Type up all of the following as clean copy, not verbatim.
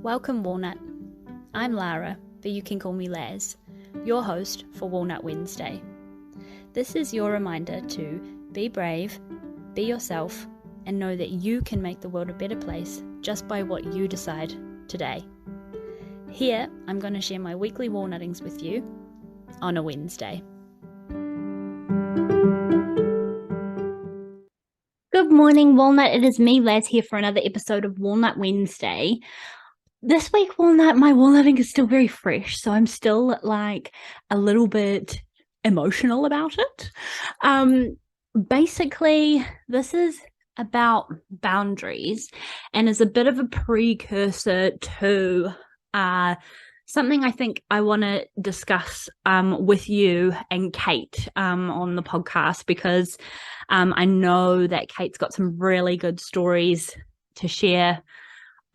Welcome, Walnut. I'm Lara, but you can call me Laz, your host for Walnut Wednesday. This is your reminder to be brave, be yourself, and know that you can make the world a better place just by what you decide today. Here, I'm going to share my weekly walnuttings with you on a Wednesday. Good morning, Walnut. It is me, Laz, here for another episode of Walnut Wednesday. This week, my walnutting is still very fresh, so I'm still like a little bit emotional about it. Basically, this is about boundaries and is a bit of a precursor to something I think I want to discuss with you and Kate on the podcast, because I know that Kate's got some really good stories to share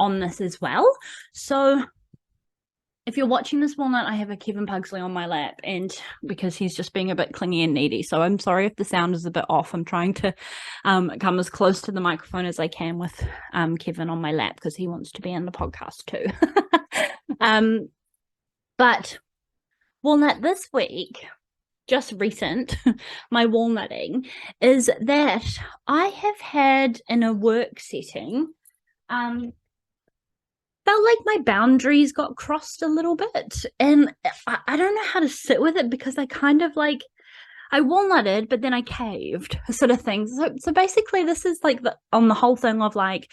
on this as well. So if you're watching this, Walnut, I have a Kevin Pugsley on my lap, and because he's just being a bit clingy and needy, so I'm sorry if the sound is a bit off. I'm trying to come as close to the microphone as I can with Kevin on my lap, because he wants to be in the podcast too. But Walnut, this week, just recent, my walnutting is that I have had in a work setting, felt like my boundaries got crossed a little bit, and I don't know how to sit with it, because I kind of like, I walnutted but then I caved sort of thing. So basically this is like on the whole thing of like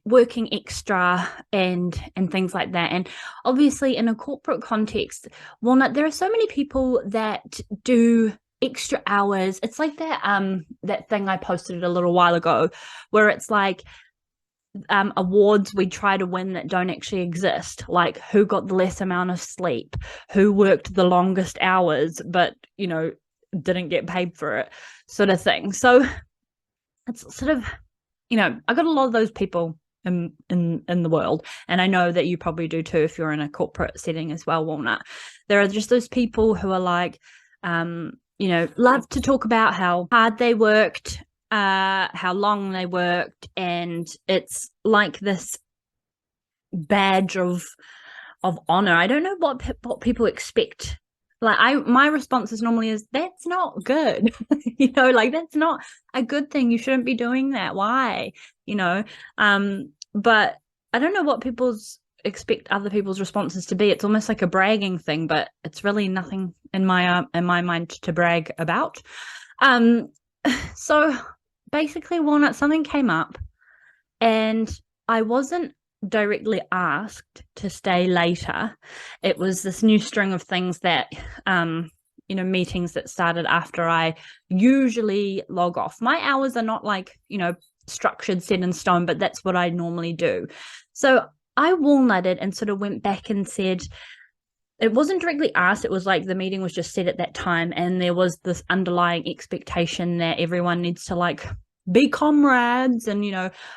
working extra and things like that. And obviously in a corporate context, Walnut, there are so many people that do extra hours. It's like that thing I posted a little while ago where it's like awards we try to win that don't actually exist, like who got the less amount of sleep, who worked the longest hours but didn't get paid for it, sort of thing. So it's sort of, I got a lot of those people in the world, and I know that you probably do too if you're in a corporate setting as well, Walnut. There are just those people who are like love to talk about how hard they worked, how long they worked, and it's like this badge of honor. I don't know what people expect. Like my response is normally that's not good. Like that's not a good thing. You shouldn't be doing that. Why? But I don't know what people's expect other people's responses to be. It's almost like a bragging thing, but it's really nothing in my mind to brag about. So basically, Walnut, something came up and I wasn't directly asked to stay later. It was this new string of things that meetings that started after I usually log off. My hours are not like structured, set in stone, but that's what I normally do. So I walnutted and sort of went back and said, it wasn't directly asked, it was like the meeting was just set at that time, and there was this underlying expectation that everyone needs to like be comrades and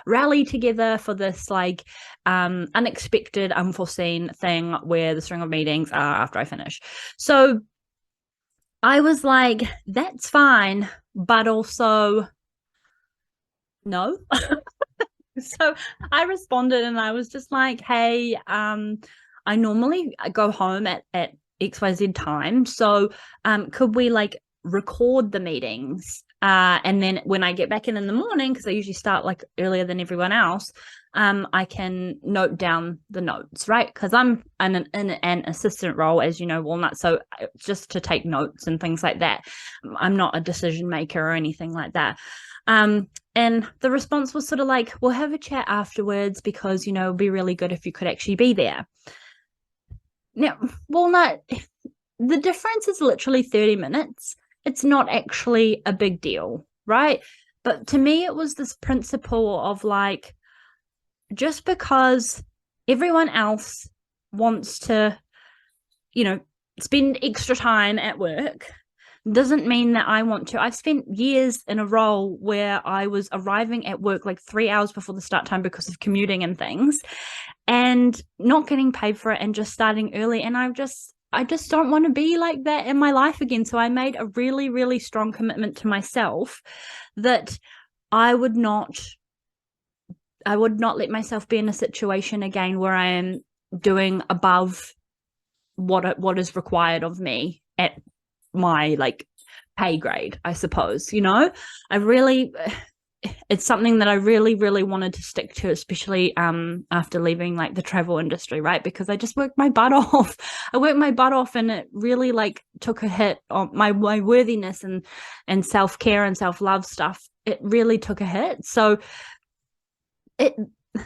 rally together for this like unexpected, unforeseen thing where the string of meetings are after I finish. So I was like, that's fine, but also no. So I responded and I was just like, hey, I normally go home at XYZ time, so could we like record the meetings, and then when I get back in the morning, because I usually start like earlier than everyone else, I can note down the notes, right? Because I'm in an assistant role, as you know, Walnut, so just to take notes and things like that. I'm not a decision maker or anything like that. And the response was sort of like, we'll have a chat afterwards, because it'd be really good if you could actually be there. Now, Walnut, the difference is literally 30 minutes. It's not actually a big deal, right? But to me, it was this principle of like, just because everyone else wants to, spend extra time at work doesn't mean that I want to. I've spent years in a role where I was arriving at work like 3 hours before the start time because of commuting and things, and not getting paid for it and just starting early. And I just don't want to be like that in my life again. So I made a really, really strong commitment to myself that I would not would not let myself be in a situation again where I am doing above what is required of me at my like pay grade, I suppose. It's something that I really, really wanted to stick to, especially after leaving like the travel industry, right? Because I just worked my butt off. I worked my butt off, and it really like took a hit on my worthiness and self-care and self-love stuff. It really took a hit. So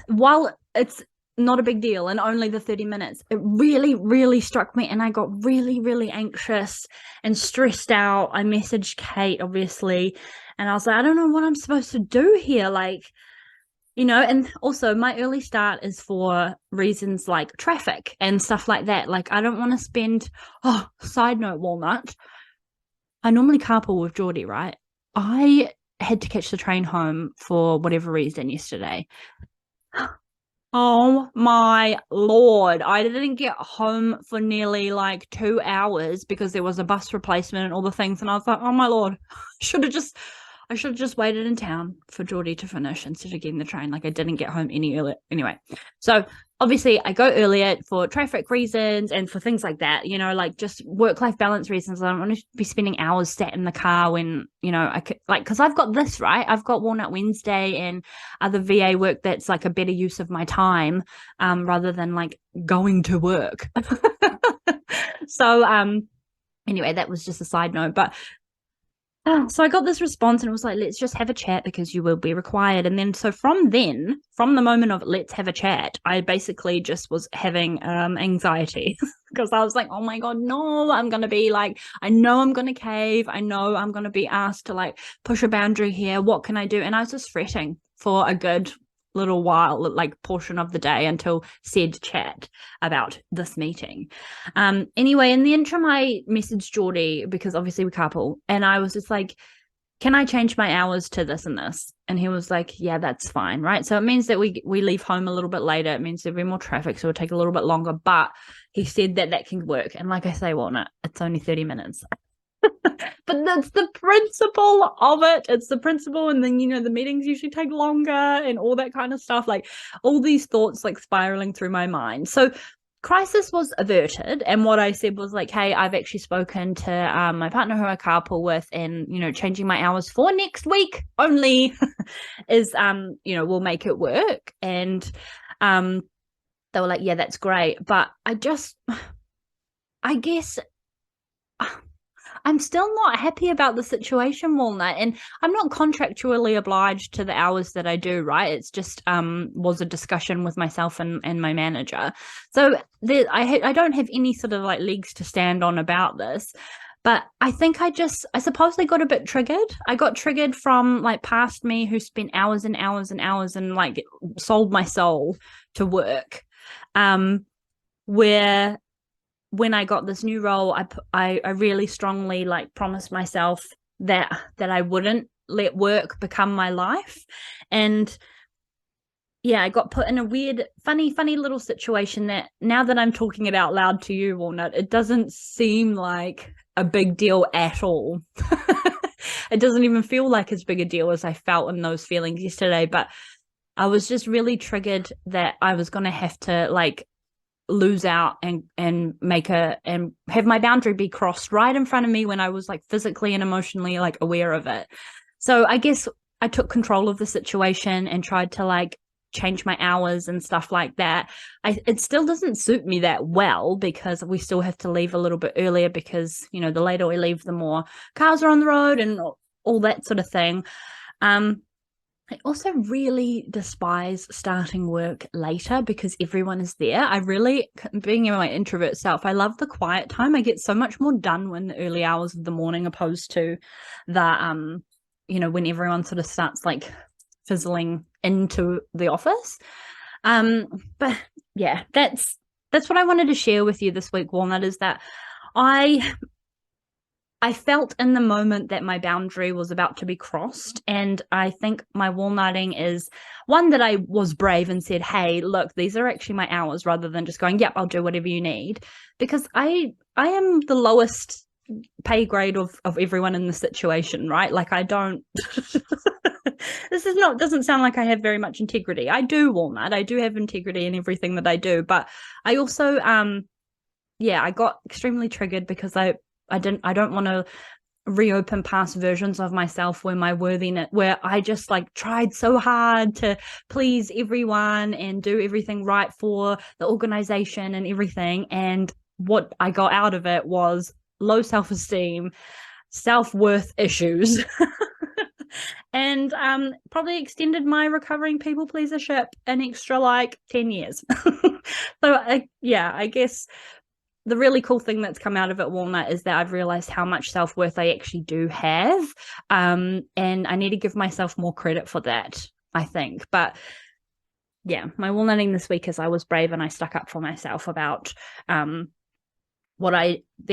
while it's not a big deal and only the 30 minutes, it really, really struck me, and I got really, really anxious and stressed out. I messaged Kate, obviously, and I was like, I don't know what I'm supposed to do here. Like, and also my early start is for reasons like traffic and stuff like that. Like, I don't want to spend, side note, Walnut, I normally carpool with Geordie, right? I had to catch the train home for whatever reason yesterday. Oh my Lord. I didn't get home for nearly like 2 hours because there was a bus replacement and all the things. And I was like, oh my Lord, I should have just waited in town for Geordie to finish instead of getting the train. Like, I didn't get home any earlier. Anyway, so obviously I go earlier for traffic reasons and for things like that, like just work-life balance reasons. I don't want to be spending hours sat in the car when, I could, like, because I've got this, right? I've got Walnut Wednesday and other VA work that's like a better use of my time, rather than like going to work. So anyway, that was just a side note. But so I got this response, and it was like, let's just have a chat because you will be required. And then, so from the moment of let's have a chat, I basically just was having anxiety because I was like, oh my God, no, I'm going to be like, I know I'm going to cave. I know I'm going to be asked to like push a boundary here. What can I do? And I was just fretting for a good little while, like portion of the day, until said chat about this meeting. Anyway, in the interim, I messaged Geordie because obviously we carpool, and I was just like, can I change my hours to this and this? And he was like, yeah, that's fine, right? So it means that we leave home a little bit later. It means there'll be more traffic, so it'll take a little bit longer, but he said that can work. And like I say, Walnut, it's only 30 minutes. But that's the principle of it. It's the principle. And then, the meetings usually take longer and all that kind of stuff. Like, all these thoughts like spiraling through my mind. So crisis was averted. And what I said was like, hey, I've actually spoken to my partner who I carpool with, and, changing my hours for next week only is, will make it work. And they were like, yeah, that's great. But I guess I'm still not happy about the situation, Walnut, and I'm not contractually obliged to the hours that I do, right? It's just was a discussion with myself and my manager. So I don't have any sort of like legs to stand on about this. But I think I suppose I got a bit triggered. I got triggered from like past me who spent hours and hours and hours and like sold my soul to work. Where when I got this new role, I really strongly like promised myself that I wouldn't let work become my life. And yeah, I got put in a weird, funny little situation that now that I'm talking it out loud to you, Walnut, it doesn't seem like a big deal at all. It doesn't even feel like as big a deal as I felt in those feelings yesterday. But I was just really triggered that I was going to have to like lose out and have my boundary be crossed right in front of me when I was like physically and emotionally like aware of it. So I guess I took control of the situation and tried to like change my hours and stuff like that. It still doesn't suit me that well because we still have to leave a little bit earlier because, the later we leave, the more cars are on the road and all that sort of thing. I also really despise starting work later because everyone is there. I really, being in my introvert self, I love the quiet time. I get so much more done when the early hours of the morning opposed to the, when everyone sort of starts like fizzling into the office. But yeah, that's what I wanted to share with you this week, Walnut, is that I felt in the moment that my boundary was about to be crossed. And I think my walnutting is one that I was brave and said, hey, look, these are actually my hours, rather than just going, yep, I'll do whatever you need. Because I am the lowest pay grade of everyone in the situation, right? Like I don't doesn't sound like I have very much integrity. I do, Walnut. I do have integrity in everything that I do, but I also I got extremely triggered because I don't want to reopen past versions of myself where I just like tried so hard to please everyone and do everything right for the organization and everything, and what I got out of it was low self-esteem, self-worth issues, and probably extended my recovering people pleasership an extra like 10 years. So I guess the really cool thing that's come out of it, Walnut, is that I've realized how much self-worth I actually do have. And I need to give myself more credit for that, I think. But yeah, my walnutting this week is I was brave and I stuck up for myself about the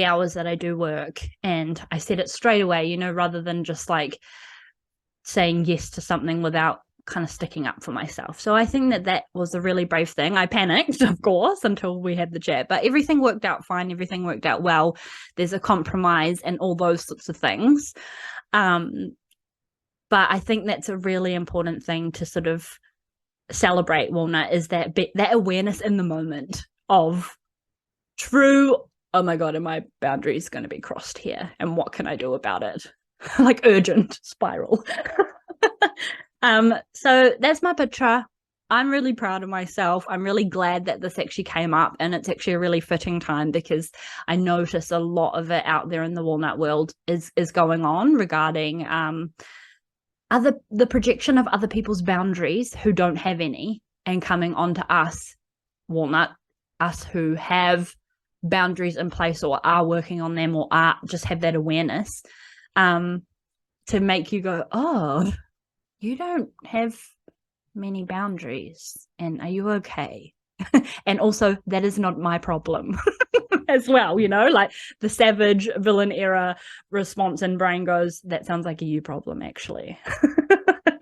hours that I do work. And I said it straight away, rather than just like saying yes to something without kind of sticking up for myself. So I think that was a really brave thing. I panicked, of course, until we had the chat, but everything worked out fine. Everything worked out well. There's a compromise and all those sorts of things. But I think that's a really important thing to sort of celebrate, Walnut, is that awareness in the moment of true, oh my God, are my boundaries going to be crossed here? And what can I do about it? Like urgent spiral. So that's my picture. I'm really proud of myself. I'm really glad that this actually came up, and it's actually a really fitting time because I notice a lot of it out there in the walnut world is going on regarding the projection of other people's boundaries who don't have any, and coming onto us, walnut, us who have boundaries in place or are working on them or are just have that awareness, to make you go, oh, you don't have many boundaries, and are you okay? And also, that is not my problem as well, like the savage villain era response in brain goes, that sounds like a you problem, actually.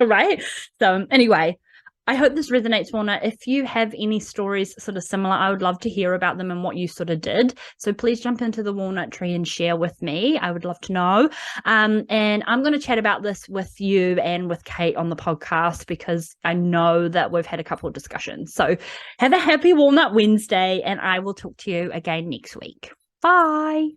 Right? So anyway, I hope this resonates, Walnut. If you have any stories sort of similar, I would love to hear about them and what you sort of did. So please jump into the walnut tree and share with me. I would love to know. And I'm going to chat about this with you and with Kate on the podcast because I know that we've had a couple of discussions. So have a happy Walnut Wednesday, and I will talk to you again next week. Bye.